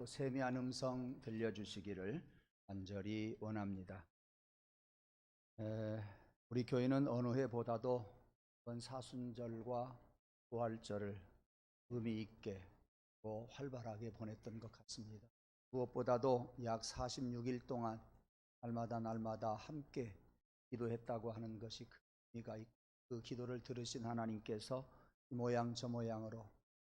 또 세미한 음성 들려주시기를 간절히 원합니다. 우리 교회는 어느 해보다도 이번 사순절과 부활절을 의미 있게 또 활발하게 보냈던 것 같습니다. 무엇보다도 약 46일 동안 날마다 함께 기도했다고 하는 것이 큰 의미가 있고, 그 기도를 들으신 하나님께서 이 모양 저 모양으로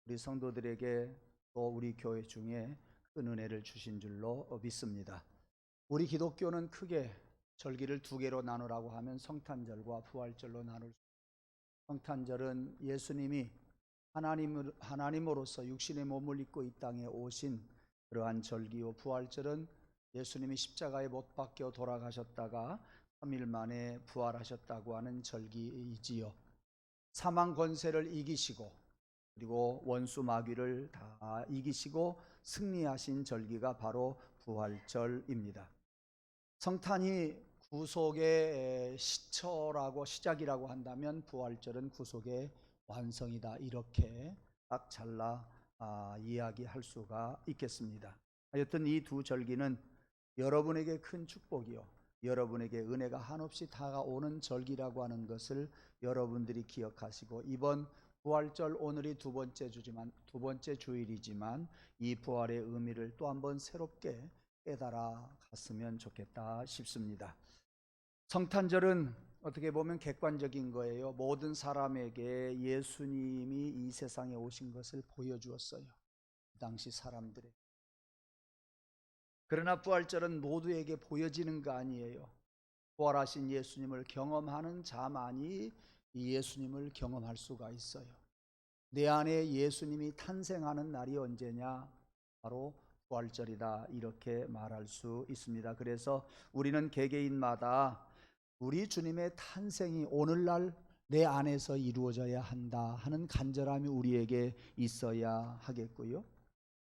우리 성도들에게 또 우리 교회 중에 큰 은혜를 주신 줄로 믿습니다. 우리 기독교는 크게 절기를 두 개로 나누라고 하면 성탄절과 부활절로 나눌 수 있습니다. 성탄절은 예수님이 하나님으로서 육신의 몸을 입고 이 땅에 오신 그러한 절기요, 부활절은 예수님이 십자가에 못 박혀 돌아가셨다가 3일 만에 부활하셨다고 하는 절기이지요. 사망 권세를 이기시고 그리고 원수 마귀를 다 이기시고 승리하신 절기가 바로 부활절입니다. 성탄이 구속의 시작이라고 한다면 부활절은 구속의 완성이다, 이렇게 딱 잘라 이야기할 수가 있겠습니다. 하여튼 이 두 절기는 여러분에게 큰 축복이요, 여러분에게 은혜가 한없이 다가오는 절기라고 하는 것을 여러분들이 기억하시고, 이번 부활절, 오늘이 두 번째 주일이지만 이 부활의 의미를 또 한번 새롭게 깨달아 갔으면 좋겠다 싶습니다. 성탄절은 어떻게 보면 객관적인 거예요. 모든 사람에게 예수님이 이 세상에 오신 것을 보여주었어요, 그 당시 사람들에게. 그러나 부활절은 모두에게 보여지는 거 아니에요. 부활하신 예수님을 경험하는 자만이 이 예수님을 경험할 수가 있어요. 내 안에 예수님이 탄생하는 날이 언제냐? 바로 부활절이다, 이렇게 말할 수 있습니다. 그래서 우리는 개개인마다 우리 주님의 탄생이 오늘날 내 안에서 이루어져야 한다 하는 간절함이 우리에게 있어야 하겠고요,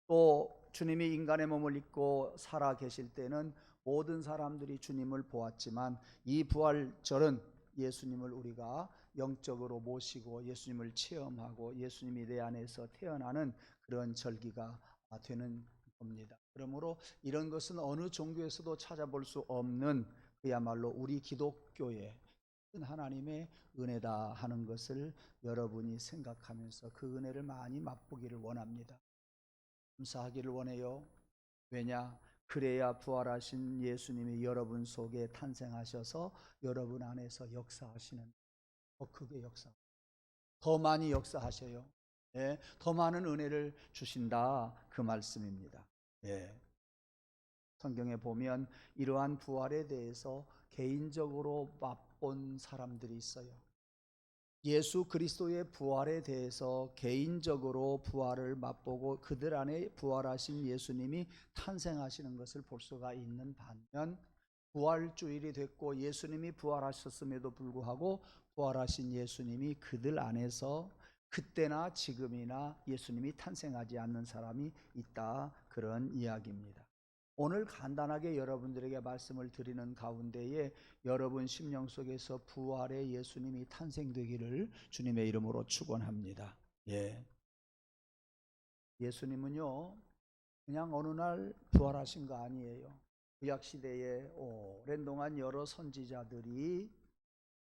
또 주님이 인간의 몸을 입고 살아 계실 때는 모든 사람들이 주님을 보았지만, 이 부활절은 예수님을 우리가 영적으로 모시고 예수님을 체험하고 예수님이 내 안에서 태어나는 그런 절기가 되는 겁니다. 그러므로 이런 것은 어느 종교에서도 찾아볼 수 없는, 그야말로 우리 기독교의 하나님의 은혜다 하는 것을 여러분이 생각하면서 그 은혜를 많이 맛보기를 원합니다. 감사하기를 원해요. 왜냐? 그래야 부활하신 예수님이 여러분 속에 탄생하셔서 여러분 안에서 역사하시는, 더 크게 더 많이 역사하셔요. 예, 더 많은 은혜를 주신다, 그 말씀입니다. 예. 성경에 보면 이러한 부활에 대해서 개인적으로 맛본 사람들이 있어요. 예수 그리스도의 부활에 대해서 개인적으로 부활을 맛보고 그들 안에 부활하신 예수님이 탄생하시는 것을 볼 수가 있는 반면, 부활주일이 됐고 예수님이 부활하셨음에도 불구하고 부활하신 예수님이 그들 안에서 그때나 지금이나 예수님이 탄생하지 않는 사람이 있다, 그런 이야기입니다. 오늘 간단하게 여러분들에게 말씀을 드리는 가운데에 여러분 심령 속에서 부활의 예수님이 탄생되기를 주님의 이름으로 축원합니다. 예. 예수님은요, 그냥 어느 날 부활하신 거 아니에요. 구약 시대에 오랜 동안 여러 선지자들이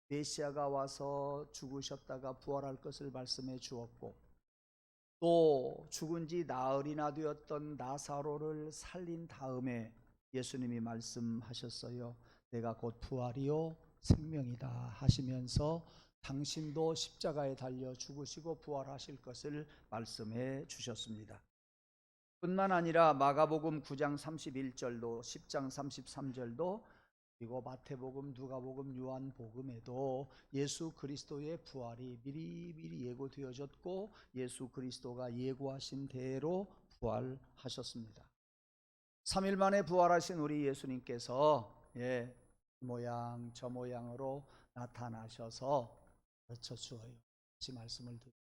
메시아가 와서 죽으셨다가 부활할 것을 말씀해 주었고, 또 죽은 지 나흘이나 되었던 나사로를 살린 다음에 예수님이 말씀하셨어요. 내가 곧 부활이요 생명이다 하시면서 당신도 십자가에 달려 죽으시고 부활하실 것을 말씀해 주셨습니다. 뿐만 아니라 마가복음 9장 31절도 10장 33절도 그리고 마태복음, 누가복음, 요한복음에도 예수 그리스도의 부활이 미리 예고되어졌고 예수 그리스도가 예고하신 대로 부활하셨습니다. 3일 만에 부활하신 우리 예수님께서 모양 저 모양으로 나타나셔서 가르쳐 주어요. 같이 말씀을 드립니다.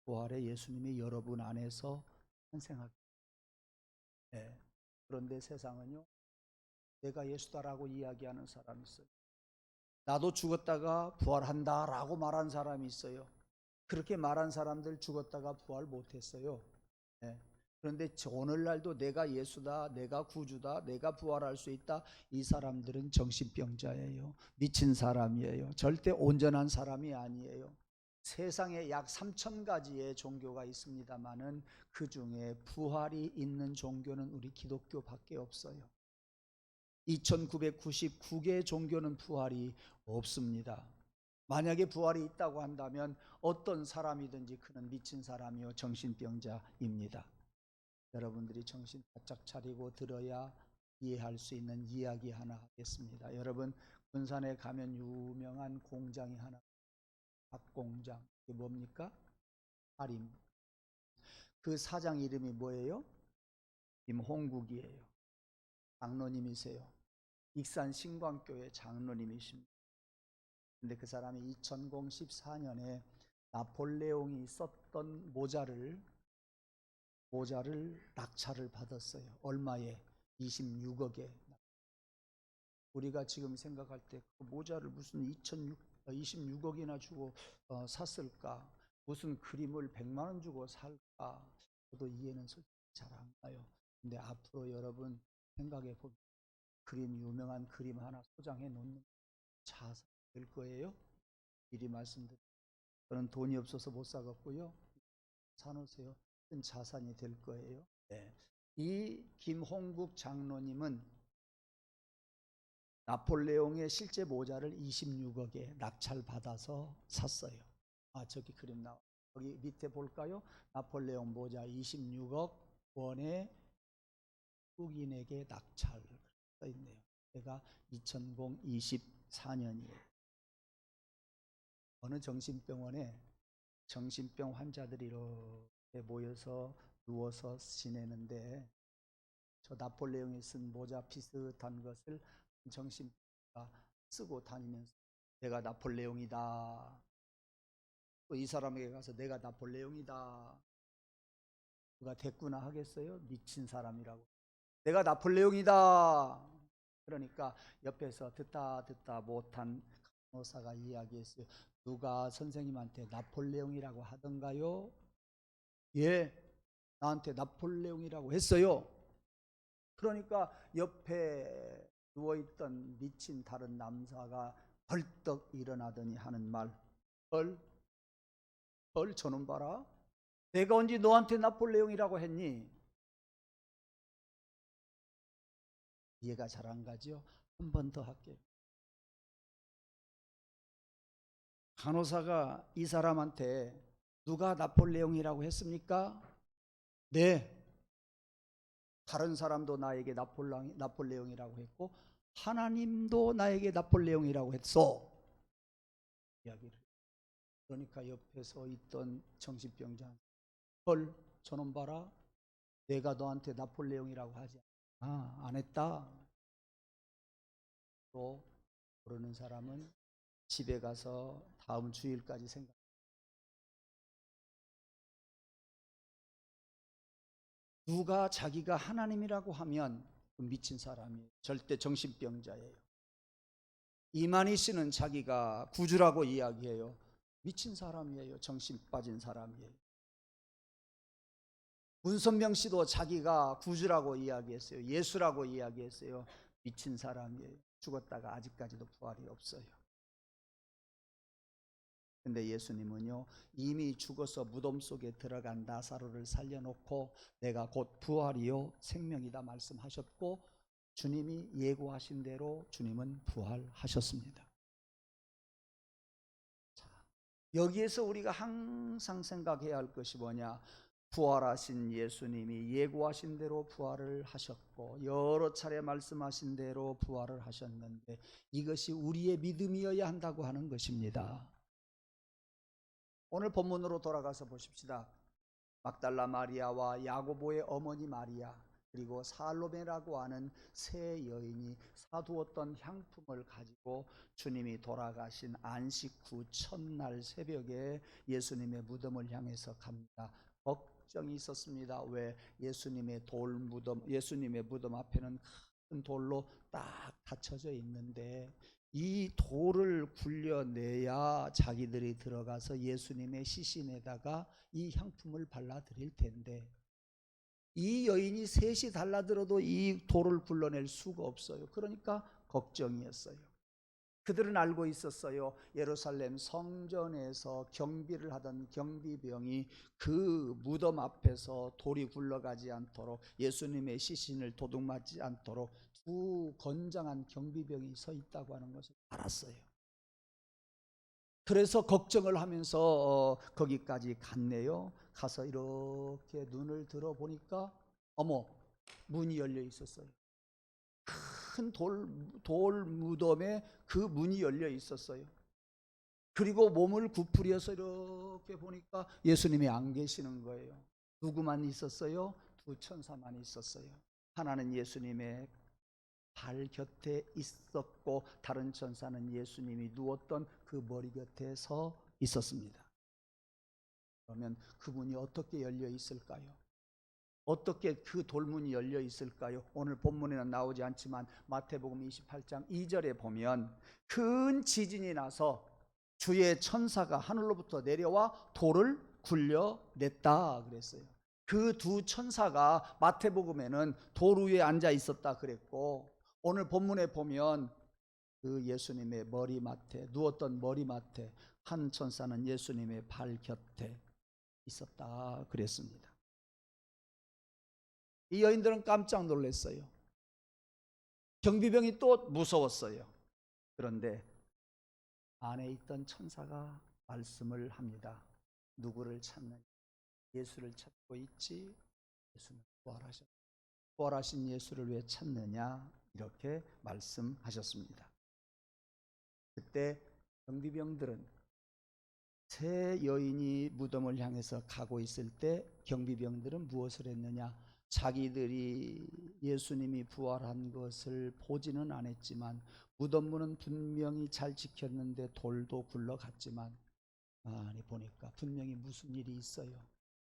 부활의 예수님이 여러분 안에서 탄생하게. 그런데 세상은요, 내가 예수다라고 이야기하는 사람이 있어요. 나도 죽었다가 부활한다 라고 말한 사람이 있어요. 그렇게 말한 사람들 죽었다가 부활 못했어요. 그런데 오늘날도 내가 예수다, 내가 구주다, 내가 부활할 수 있다, 이 사람들은 정신병자예요. 미친 사람이에요. 절대 온전한 사람이 아니에요. 세상에 약 3,000가지의 종교가 있습니다마는 그 중에 부활이 있는 종교는 우리 기독교밖에 없어요. 2,999개의 종교는 부활이 없습니다. 만약에 부활이 있다고 한다면 어떤 사람이든지 그는 미친 사람이요 정신병자입니다. 여러분들이 정신 바짝 차리고 들어야 이해할 수 있는 이야기 하나 하겠습니다. 여러분, 군산에 가면 유명한 공장이 하나, 박공장. 그게 뭡니까? 아림. 그 사장 이름이 뭐예요? 김홍국이에요. 장로님이세요. 익산 신광교회 장로님이십니다. 근데 그 사람이 2014년에 나폴레옹이 썼던 모자를 낙찰을 받았어요. 얼마에? 26억에. 우리가 지금 생각할 때 그 모자를 무슨 26억이나 주고 샀을까? 무슨 그림을 100만 원 주고 살까? 저도 이해는 솔직히 잘 안 가요. 근데 앞으로 여러분 생각해 보면 유명한 그림 하나 소장해 놓는 자산 될 거예요. 미리 말씀드립니다. 저는 돈이 없어서 못 사겠고요. 사놓으세요. 큰 자산이 될 거예요. 네. 이 김홍국 장로님은 나폴레옹의 실제 모자를 26억에 낙찰받아서 샀어요. 저기 그림 나와. 여기 밑에 볼까요? 나폴레옹 모자 26억 원에 흑인에게 낙찰 써 있네요. 제가 2024년이에요. 어느 정신병원에 정신병 환자들이 이렇게 모여서 누워서 지내는데 저 나폴레옹이 쓴 모자 비슷한 것을 정신병가 쓰고 다니면서 내가 나폴레옹이다. 또 이 사람에게 가서 내가 나폴레옹이다. 누가 대꾸나 하겠어요? 미친 사람이라고. 내가 나폴레옹이다. 그러니까 옆에서 듣다 못한 간호사가 이야기했어요. 누가 선생님한테 나폴레옹이라고 하던가요? 예, 나한테 나폴레옹이라고 했어요. 그러니까 옆에 누워있던 미친 다른 남자가 벌떡 일어나더니 하는 말, 저놈 봐라. 내가 언제 너한테 나폴레옹이라고 했니? 이해가 잘 안 가죠? 한 번 더 할게요. 간호사가 이 사람한테 누가 나폴레옹이라고 했습니까? 네. 다른 사람도 나에게 나폴레옹이라고 했고 하나님도 나에게 나폴레옹이라고 했어. 이야기를. 그러니까 옆에서 있던 정신병자, 저놈 봐라. 내가 너한테 나폴레옹이라고 하지 안 했다. 또 모르는 사람은 집에 가서 다음 주일까지 생각. 누가 자기가 하나님이라고 하면 미친 사람이에요. 절대 정신병자예요. 이만희 씨는 자기가 구주라고 이야기해요. 미친 사람이에요. 정신 빠진 사람이에요. 문선명 씨도 자기가 구주라고 이야기했어요. 예수라고 이야기했어요. 미친 사람이에요. 죽었다가 아직까지도 부활이 없어요. 근데 예수님은요, 이미 죽어서 무덤 속에 들어간 나사로를 살려놓고 내가 곧 부활이요 생명이다 말씀하셨고 주님이 예고하신 대로 주님은 부활하셨습니다. 자, 여기에서 우리가 항상 생각해야 할 것이 뭐냐? 부활하신 예수님이 예고하신 대로 부활을 하셨고 여러 차례 말씀하신 대로 부활을 하셨는데 이것이 우리의 믿음이어야 한다고 하는 것입니다. 오늘 본문으로 돌아가서 보십시다. 막달라 마리아와 야고보의 어머니 마리아 그리고 살로메라고 하는 세 여인이 사두었던 향품을 가지고 주님이 돌아가신 안식 후 첫날 새벽에 예수님의 무덤을 향해서 갑니다. 걱정이 있었습니다. 왜? 예수님의 무덤 앞에는 큰 돌로 딱 닫혀져 있는데 이 돌을 굴려내야 자기들이 들어가서 예수님의 시신에다가 이 향품을 발라드릴 텐데 이 여인이 셋이 달라들어도 이 돌을 굴러낼 수가 없어요. 그러니까 걱정이었어요. 그들은 알고 있었어요. 예루살렘 성전에서 경비를 하던 경비병이 그 무덤 앞에서 돌이 굴러가지 않도록, 예수님의 시신을 도둑맞지 않도록 두 건장한 경비병이 서 있다고 하는 것을 알았어요. 그래서 걱정을 하면서 거기까지 갔네요. 가서 이렇게 눈을 들어보니까 어머, 문이 열려 있었어요. 큰 돌 무덤에 그 문이 열려 있었어요. 그리고 몸을 구부려서 이렇게 보니까 예수님이 안 계시는 거예요. 누구만 있었어요? 두 천사만 있었어요. 하나는 예수님의 발 곁에 있었고, 다른 천사는 예수님이 누웠던 그 머리 곁에 서 있었습니다. 그러면 그 문이 어떻게 열려 있을까요? 어떻게 그 돌문이 열려 있을까요? 오늘 본문에는 나오지 않지만 마태복음 28장 2절에 보면 큰 지진이 나서 주의 천사가 하늘로부터 내려와 돌을 굴려냈다 그랬어요. 그 두 천사가 마태복음에는 돌 위에 앉아 있었다 그랬고, 오늘 본문에 보면 그 예수님의 머리맡에, 누웠던 머리맡에 한 천사는 예수님의 발 곁에 있었다 그랬습니다. 이 여인들은 깜짝 놀랐어요. 경비병이 또 무서웠어요. 그런데 안에 있던 천사가 말씀을 합니다. 누구를 찾느냐? 예수를 찾고 있지. 예수는 부활하셨다. 부활하신 예수를 왜 찾느냐? 이렇게 말씀하셨습니다. 그때 경비병들은 세 여인이 무덤을 향해서 가고 있을 때 경비병들은 무엇을 했느냐? 자기들이 예수님이 부활한 것을 보지는 않았지만 무덤문은 분명히 잘 지켰는데 돌도 굴러갔지만 아니 보니까 분명히 무슨 일이 있어요.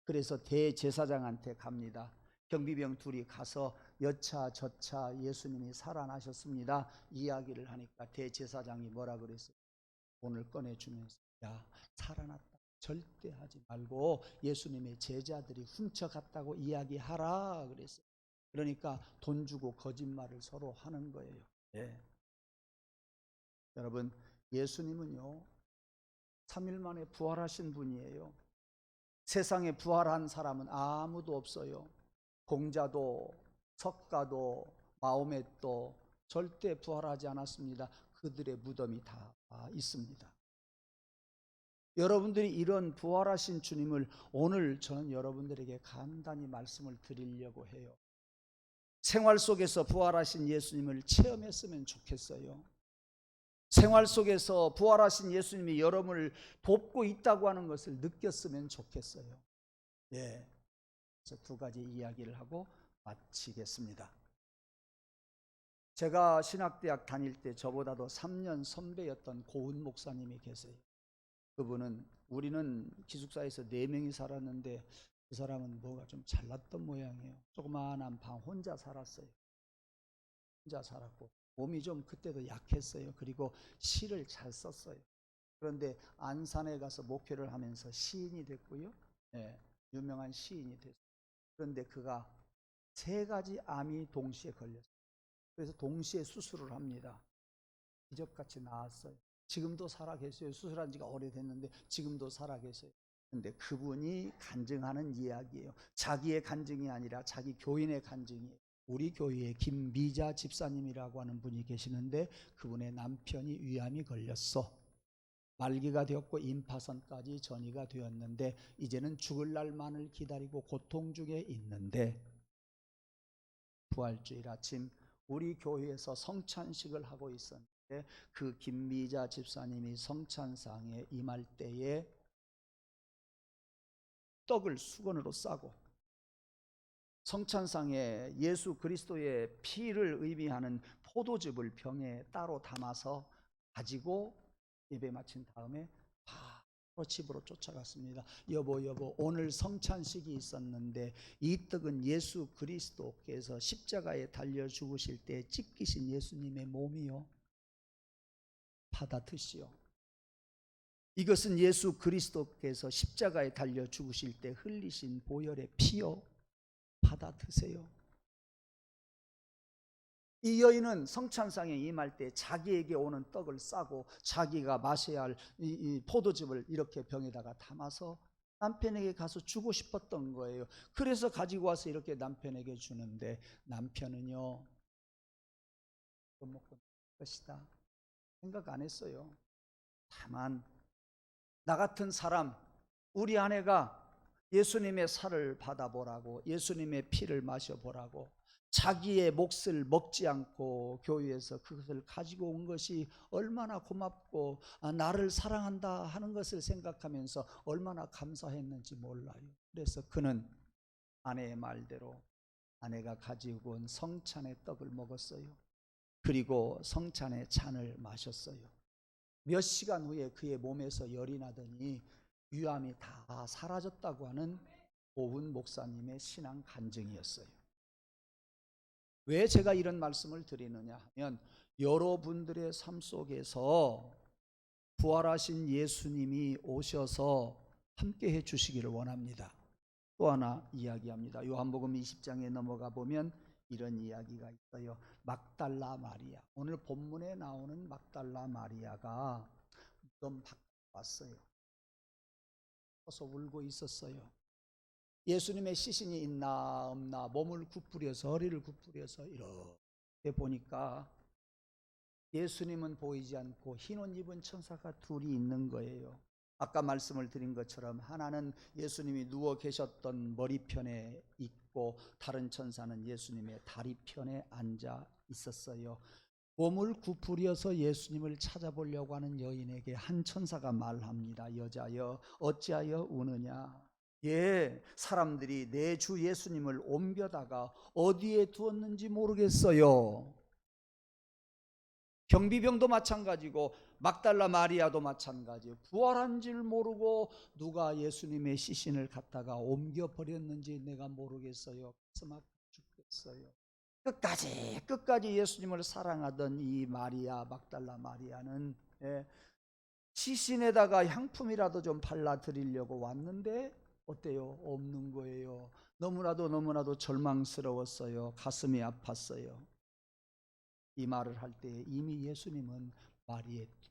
그래서 대제사장한테 갑니다. 경비병 둘이 가서 여차 저차 예수님이 살아나셨습니다 이야기를 하니까 대제사장이 뭐라 그랬어요? 돈을 꺼내주면서 야, 살아났다 절대 하지 말고 예수님의 제자들이 훔쳐갔다고 이야기하라 그랬어요. 그러니까 돈 주고 거짓말을 서로 하는 거예요. 네. 여러분, 예수님은요 3일 만에 부활하신 분이에요. 세상에 부활한 사람은 아무도 없어요. 공자도 석가도 마호멧도 절대 부활하지 않았습니다. 그들의 무덤이 다 있습니다. 여러분들이 이런 부활하신 주님을 오늘 저는 여러분들에게 간단히 말씀을 드리려고 해요. 생활 속에서 부활하신 예수님을 체험했으면 좋겠어요. 생활 속에서 부활하신 예수님이 여러분을 돕고 있다고 하는 것을 느꼈으면 좋겠어요. 예. 그래서 두 가지 이야기를 하고 마치겠습니다. 제가 신학대학 다닐 때 저보다도 3년 선배였던 고은 목사님이 계세요. 그분은, 우리는 기숙사에서 4명이 살았는데 그 사람은 뭐가 좀 잘났던 모양이에요. 조그마한 방 혼자 살았어요. 혼자 살았고 몸이 좀 그때도 약했어요. 그리고 시를 잘 썼어요. 그런데 안산에 가서 목회를 하면서 시인이 됐고요. 네, 유명한 시인이 됐어요. 그런데 그가 3가지 암이 동시에 걸렸어요. 그래서 동시에 수술을 합니다. 기적같이 나았어요. 지금도 살아계세요. 수술한 지가 오래됐는데 지금도 살아계세요. 근데 그분이 간증하는 이야기예요. 자기의 간증이 아니라 자기 교인의 간증이에요. 우리 교회에 김미자 집사님이라고 하는 분이 계시는데 그분의 남편이 위암이 걸렸어. 말기가 되었고 임파선까지 전이가 되었는데 이제는 죽을 날만을 기다리고 고통 중에 있는데 부활주일 아침 우리 교회에서 성찬식을 하고 있었는데 그 김미자 집사님이 성찬상에 임할 때에 떡을 수건으로 싸고 성찬상에 예수 그리스도의 피를 의미하는 포도즙을 병에 따로 담아서 가지고 예배 마친 다음에 바로 집으로 쫓아갔습니다. 여보 오늘 성찬식이 있었는데 이 떡은 예수 그리스도께서 십자가에 달려 죽으실 때 찢기신 예수님의 몸이요, 받아 드시오. 이것은 예수 그리스도께서 십자가에 달려 죽으실 때 흘리신 보혈의 피요, 받아 드세요. 이 여인은 성찬상에 임할 때 자기에게 오는 떡을 싸고 자기가 마셔야 할 이 포도즙을 이렇게 병에다가 담아서 남편에게 가서 주고 싶었던 거예요. 그래서 가지고 와서 이렇게 남편에게 주는데 남편은요, 못 먹고 것이다 생각 안 했어요. 다만 나 같은 사람, 우리 아내가 예수님의 살을 받아보라고, 예수님의 피를 마셔보라고 자기의 몫을 먹지 않고 교회에서 그것을 가지고 온 것이 얼마나 고맙고 나를 사랑한다 하는 것을 생각하면서 얼마나 감사했는지 몰라요. 그래서 그는 아내의 말대로 아내가 가지고 온 성찬의 떡을 먹었어요. 그리고 성찬의 잔을 마셨어요. 몇 시간 후에 그의 몸에서 열이 나더니 유암이 다 사라졌다고 하는 오훈 목사님의 신앙 간증이었어요. 왜 제가 이런 말씀을 드리느냐 하면 여러분들의 삶 속에서 부활하신 예수님이 오셔서 함께 해 주시기를 원합니다. 또 하나 이야기합니다. 요한복음 20장에 넘어가 보면 이런 이야기가 있어요. 막달라 마리아, 오늘 본문에 나오는 막달라 마리아가 무덤 밖에 왔어요. 서서 울고 있었어요. 예수님의 시신이 있나 없나 몸을 굽부려서, 허리를 굽부려서 이렇게 보니까 예수님은 보이지 않고 흰 옷 입은 천사가 둘이 있는 거예요. 아까 말씀을 드린 것처럼 하나는 예수님이 누워 계셨던 머리편에 있고 다른 천사는 예수님의 다리편에 앉아 있었어요. 몸을 굽부려서 예수님을 찾아보려고 하는 여인에게 한 천사가 말합니다. 여자여 어찌하여 우느냐. 예, 사람들이 내 주 예수님을 옮겨다가 어디에 두었는지 모르겠어요. 경비병도 마찬가지고 막달라 마리아도 마찬가지예요. 부활한 줄 모르고 누가 예수님의 시신을 갖다가 옮겨버렸는지 내가 모르겠어요. 가슴 아파 죽겠어요. 끝까지 예수님을 사랑하던 이 마리아, 막달라 마리아는 시신에다가 향품이라도 좀 발라드리려고 왔는데 어때요? 없는 거예요. 너무나도 절망스러웠어요. 가슴이 아팠어요. 이 말을 할 때 이미 예수님은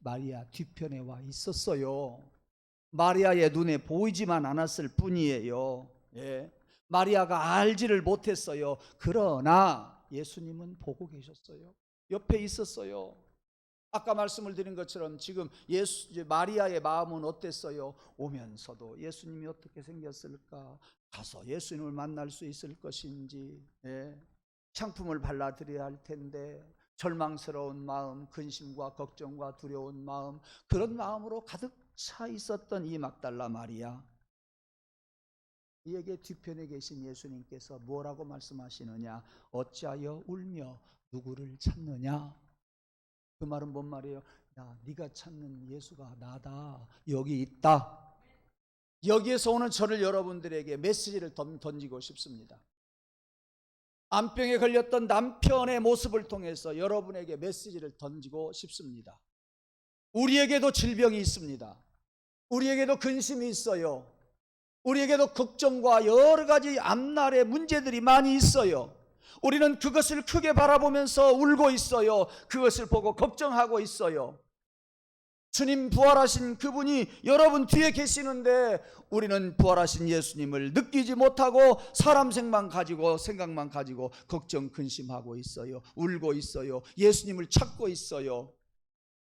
마리아 뒤편에 와 있었어요. 마리아의 눈에 보이지만 않았을 뿐이에요. 마리아가 알지를 못했어요. 그러나 예수님은 보고 계셨어요. 옆에 있었어요. 아까 말씀을 드린 것처럼 지금 마리아의 마음은 어땠어요? 오면서도 예수님이 어떻게 생겼을까? 가서 예수님을 만날 수 있을 것인지, 향품을 발라드려야 할 텐데 절망스러운 마음, 근심과 걱정과 두려운 마음, 그런 마음으로 가득 차 있었던 이 막달라 마리아, 이에게 뒤편에 계신 예수님께서 뭐라고 말씀하시느냐? 어찌하여 울며 누구를 찾느냐? 그 말은 뭔 말이에요? 야, 네가 찾는 예수가 나다. 여기 있다. 여기에서 오늘 저를 여러분들에게 메시지를 던지고 싶습니다. 암병에 걸렸던 남편의 모습을 통해서 여러분에게 메시지를 던지고 싶습니다. 우리에게도 질병이 있습니다. 우리에게도 근심이 있어요. 우리에게도 걱정과 여러 가지 앞날의 문제들이 많이 있어요. 우리는 그것을 크게 바라보면서 울고 있어요. 그것을 보고 걱정하고 있어요. 주님 부활하신 그분이 여러분 뒤에 계시는데 우리는 부활하신 예수님을 느끼지 못하고 사람 생각만 가지고 걱정 근심하고 있어요. 울고 있어요. 예수님을 찾고 있어요.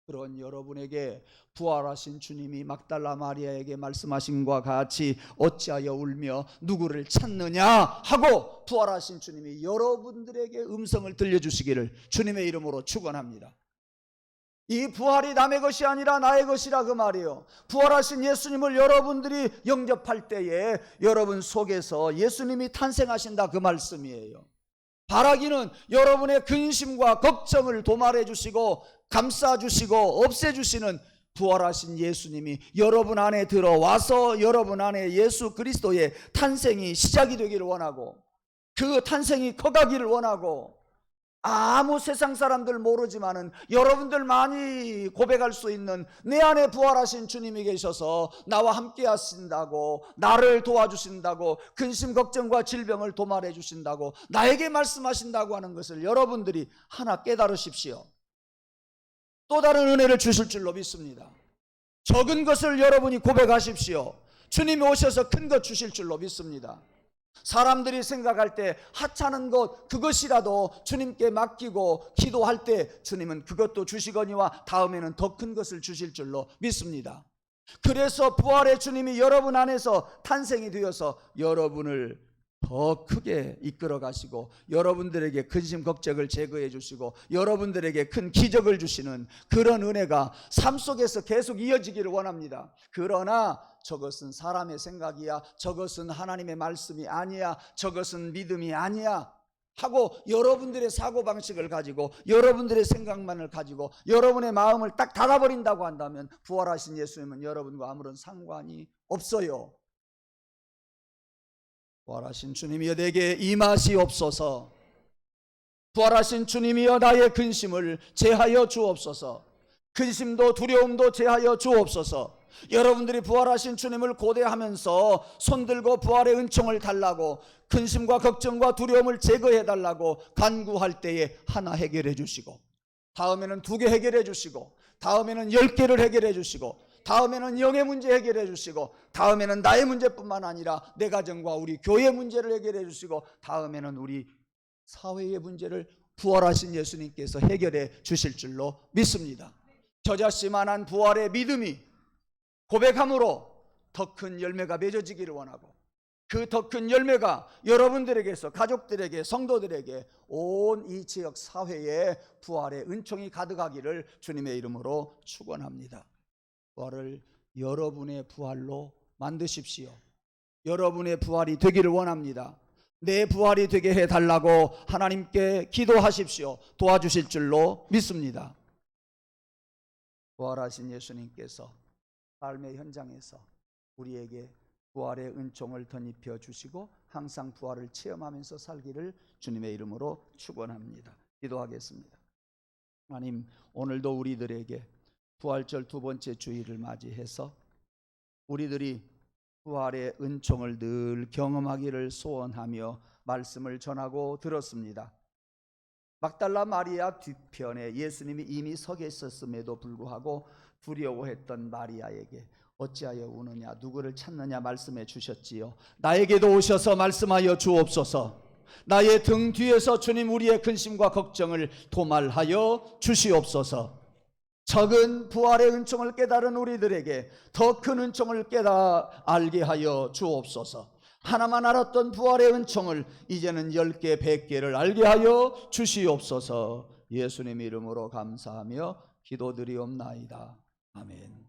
그런 여러분에게 부활하신 주님이 막달라 마리아에게 말씀하신 것과 같이 어찌하여 울며 누구를 찾느냐 하고 부활하신 주님이 여러분들에게 음성을 들려주시기를 주님의 이름으로 축원합니다. 이 부활이 남의 것이 아니라 나의 것이라 그 말이에요. 부활하신 예수님을 여러분들이 영접할 때에 여러분 속에서 예수님이 탄생하신다 그 말씀이에요. 바라기는 여러분의 근심과 걱정을 도말해 주시고 감싸 주시고 없애 주시는 부활하신 예수님이 여러분 안에 들어와서 여러분 안에 예수 그리스도의 탄생이 시작이 되기를 원하고 그 탄생이 커가기를 원하고 아무 세상 사람들 모르지만은 여러분들 많이 고백할 수 있는 내 안에 부활하신 주님이 계셔서 나와 함께 하신다고, 나를 도와주신다고, 근심 걱정과 질병을 도말해 주신다고, 나에게 말씀하신다고 하는 것을 여러분들이 하나 깨달으십시오. 또 다른 은혜를 주실 줄로 믿습니다. 적은 것을 여러분이 고백하십시오. 주님이 오셔서 큰 것 주실 줄로 믿습니다. 사람들이 생각할 때 하찮은 것 그것이라도 주님께 맡기고 기도할 때 주님은 그것도 주시거니와 다음에는 더 큰 것을 주실 줄로 믿습니다. 그래서 부활의 주님이 여러분 안에서 탄생이 되어서 여러분을 더 크게 이끌어 가시고 여러분들에게 근심 걱정을 제거해 주시고 여러분들에게 큰 기적을 주시는 그런 은혜가 삶 속에서 계속 이어지기를 원합니다. 그러나 저것은 사람의 생각이야, 저것은 하나님의 말씀이 아니야, 저것은 믿음이 아니야 하고 여러분들의 사고방식을 가지고 여러분들의 생각만을 가지고 여러분의 마음을 딱 닫아버린다고 한다면 부활하신 예수님은 여러분과 아무런 상관이 없어요. 부활하신 주님이여 내게 임하시옵소서. 부활하신 주님이여 나의 근심을 제하여 주옵소서. 근심도 두려움도 제하여 주옵소서. 여러분들이 부활하신 주님을 고대하면서 손들고 부활의 은총을 달라고, 근심과 걱정과 두려움을 제거해 달라고 간구할 때에 하나 해결해 주시고, 다음에는 2개 해결해 주시고, 다음에는 10개를 해결해 주시고, 다음에는 영의 문제 해결해 주시고, 다음에는 나의 문제뿐만 아니라 내 가정과 우리 교회 문제를 해결해 주시고, 다음에는 우리 사회의 문제를 부활하신 예수님께서 해결해 주실 줄로 믿습니다. 저자씨만한 부활의 믿음이 고백함으로 더 큰 열매가 맺어지기를 원하고, 그 더 큰 열매가 여러분들에게서 가족들에게, 성도들에게, 온 이 지역 사회에 부활의 은총이 가득하기를 주님의 이름으로 축원합니다. 부활을 여러분의 부활로 만드십시오. 여러분의 부활이 되기를 원합니다. 내 부활이 되게 해달라고 하나님께 기도하십시오. 도와주실 줄로 믿습니다. 부활하신 예수님께서 삶의 현장에서 우리에게 부활의 은총을 덧입혀 주시고 항상 부활을 체험하면서 살기를 주님의 이름으로 축원합니다. 기도하겠습니다. 하나님, 오늘도 우리들에게 부활절 2번째 주일을 맞이해서 우리들이 부활의 은총을 늘 경험하기를 소원하며 말씀을 전하고 들었습니다. 막달라 마리아 뒤편에 예수님이 이미 서 계셨음에도 불구하고 두려워했던 마리아에게 어찌하여 우느냐, 누구를 찾느냐 말씀해 주셨지요. 나에게도 오셔서 말씀하여 주옵소서. 나의 등 뒤에서 주님 우리의 근심과 걱정을 도말하여 주시옵소서. 적은 부활의 은총을 깨달은 우리들에게 더 큰 은총을 알게 하여 주옵소서. 하나만 알았던 부활의 은총을 이제는 10개, 100개를 알게 하여 주시옵소서. 예수님 이름으로 감사하며 기도드리옵나이다. 아멘.